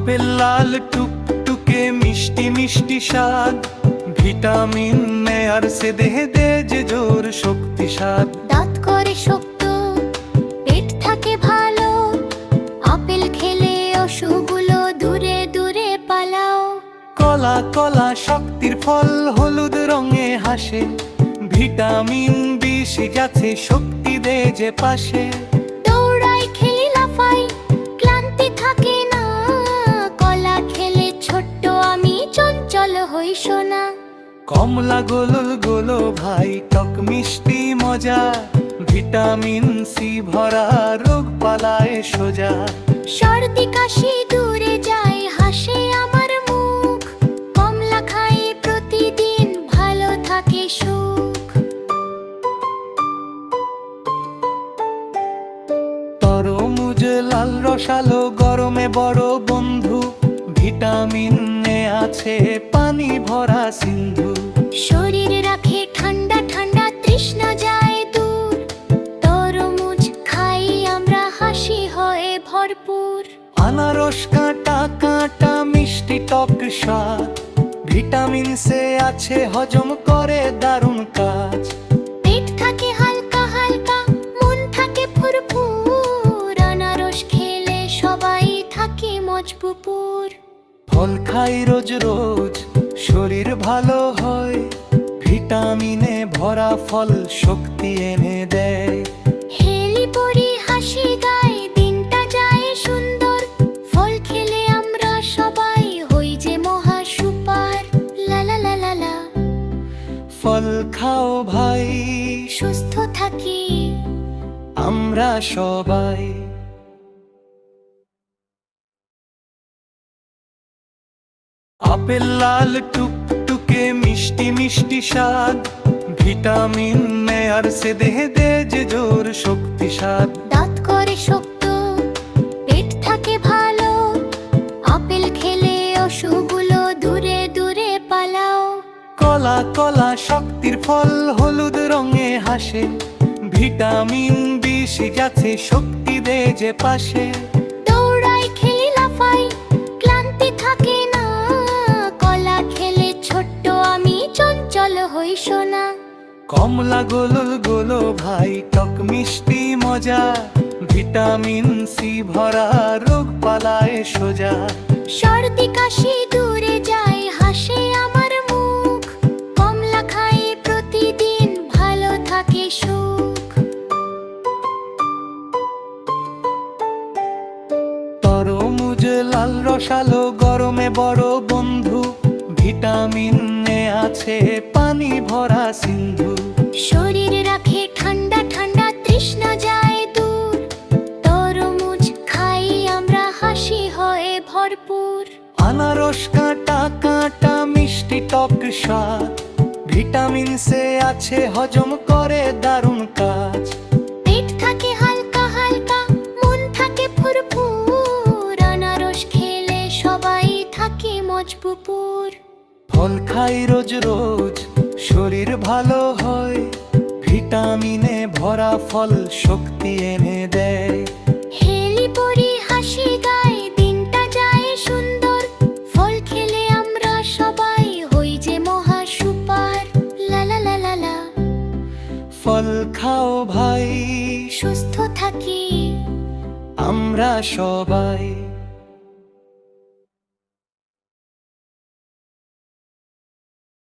Apple লাল টুকটুকে মিষ্টি মিষ্টি স্বাদ, ভিটামিন নেয়ার সে দেহে দে যে জোর শক্তি স্বাদ। দাঁত করে শক্ত, পেট থাকে ভালো, আপেল খেলে অসুখগুলো দূরে দূরে পালাও। কলা কলা শক্তির ফল, হলুদ রঙে হাসে, ভিটামিন বেশি যাচ্ছে শক্তি দে যে পাশে। দৌড়াই খেলি লাফাই, ক্লান্তি থাকে না, কলা খেলে ছোট্ট আমি চঞ্চল হই সোনা। কমলা গোলল গোলো ভাই, টক মিষ্টি মজা, ভিটামিন সি ভরা, রোগ পালায় সোজা। সর্দি কাশি দূরে যায়, হাসে আমার মুখ, কমলা খাই প্রতিদিন, ভালো থাকে সুখ। তরমুজ লাল রসালো, গরমে বড় বন্ধু, ভিটামিন আছে পানি ভরা সিন্ধু। শরীর রাখে ঠান্ডা ঠান্ডা, তৃষ্ণা যায় দূর, তরমুজ খাই আমরা, হাসি হয় ভরপুর। আনারস কাঁটা কাঁটা মিষ্টি টক স্বাদ, ভিটামিন সে আছে হজম করে দারুণ কাজ। পেট থাকে হালকা হালকা, মন থাকে ফুরফুর, আনারস খেলে সবাই থাকে মজবুপুর। ফল খাই রোজ রোজ, শরীর ভালো হয়, ভিটামিনে ভরা ফল শক্তি এনে দেয়। হেলি পরি হাসি গায়, দিনটা যায় সুন্দর, ফল খেলে আমরা সবাই হই যে মহা সুপার। লা লা লা লা লা, ফল খাও ভাই, সুস্থ থাকি আমরা সবাই। আপেল লাল টুকটুকে মিষ্টি মিষ্টি স্বাদ, ভিটামিন নেয়ার সে দেহে দে যে জোর শক্তি স্বাদ। দাঁত করে শক্ত, পেট থাকে ভালো, আপেল খেলে অসুখগুলো দূরে দূরে পালাও। কলা কলা শক্তির ফল, হলুদ রঙে হাসে, ভিটামিন বেশি যাচ্ছে শক্তি দে যে পাশে। দৌড়াই খেলি লাফাই, ক্লান্তি থাকে না, কলা খেলে ছোট্ট আমি চঞ্চল হই সোনা। কমলা গোলল গোলো ভাই, টক মিষ্টি মজা, ভিটামিন সি ভরা, রোগ পালায় সোজা। সর্দি কাশি দূরে যায়, হাসে আমার মুখ, কমলা খাই প্রতিদিন, ভালো থাকে সুখ। তরমুজ লাল রসালো, গরমে বড় বন্ধু, ভিটামিন আছে পানি ভরা সিন্ধু। শরীর রাখে ঠান্ডা ঠান্ডা, তৃষ্ণা যায় দূর, তরমুজ খাই আমরা, হাসি হয় ভরপুর। আনারস কাঁটা কাঁটা মিষ্টি টক স্বাদ, ভিটামিন সে আছে হজম করে দারুণ কাজ। পেট থাকে হালকা হালকা, মন থাকে ফুরফুর, আনারস খেলে সবাই থাকে মজবুপুর। ফল খাই রোজ রোজ, শরীর ভালো হয়, ভিটামিনে ভরা ফল শক্তি এনে দেয়। হেলি পরি হাসি গায়, দিনটা যায় সুন্দর, ফল খেলে আমরা সবাই হই যে মহা সুপার। লা লা লা লা লা, ফল খাও ভাই, সুস্থ থাকি আমরা সবাই।